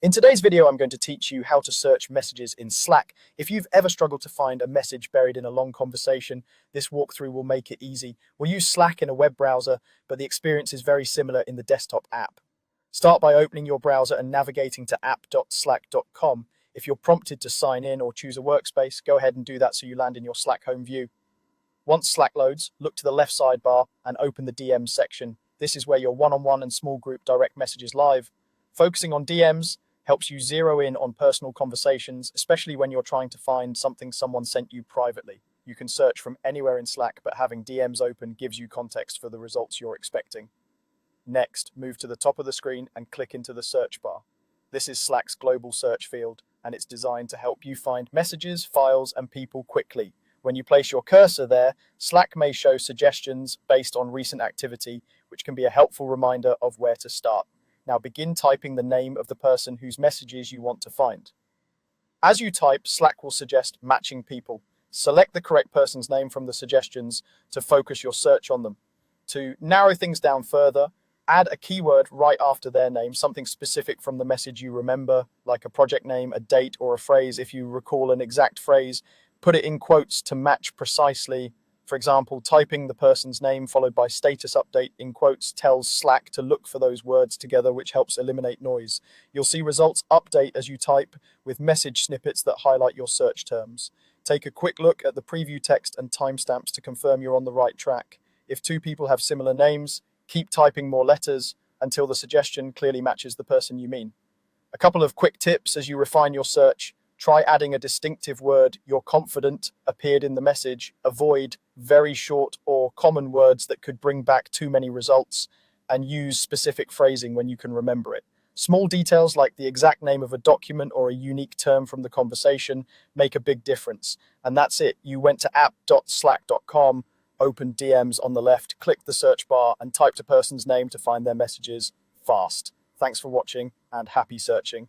In today's video, I'm going to teach you how to search messages in Slack. If you've ever struggled to find a message buried in a long conversation, this walkthrough will make it easy. We'll use Slack in a web browser, but the experience is very similar in the desktop app. Start by opening your browser and navigating to app.slack.com. If you're prompted to sign in or choose a workspace, go ahead and do that so you land in your Slack home view. Once Slack loads, look to the left sidebar and open the DMs section. This is where your one-on-one and small group direct messages live. Focusing on DMs helps you zero in on personal conversations, especially when you're trying to find something someone sent you privately. You can search from anywhere in Slack, but having DMs open gives you context for the results you're expecting. Next, move to the top of the screen and click into the search bar. This is Slack's global search field, and it's designed to help you find messages, files, and people quickly. When you place your cursor there, Slack may show suggestions based on recent activity, which can be a helpful reminder of where to start. Now begin typing the name of the person whose messages you want to find. As you type, Slack will suggest matching people. Select the correct person's name from the suggestions to focus your search on them. To narrow things down further, add a keyword right after their name, something specific from the message you remember, like a project name, a date, or a phrase. If you recall an exact phrase, put it in quotes to match precisely. For example, typing the person's name followed by status update in quotes tells Slack to look for those words together, which helps eliminate noise. You'll see results update as you type with message snippets that highlight your search terms. Take a quick look at the preview text and timestamps to confirm you're on the right track. If two people have similar names, keep typing more letters until the suggestion clearly matches the person you mean. A couple of quick tips as you refine your search. Try adding a distinctive word you're confident appeared in the message. Avoid very short or common words that could bring back too many results, and use specific phrasing when you can remember it. Small details like the exact name of a document or a unique term from the conversation make a big difference. And that's it. You went to app.slack.com, opened DMs on the left, clicked the search bar, and typed a person's name to find their messages fast. Thanks for watching and happy searching.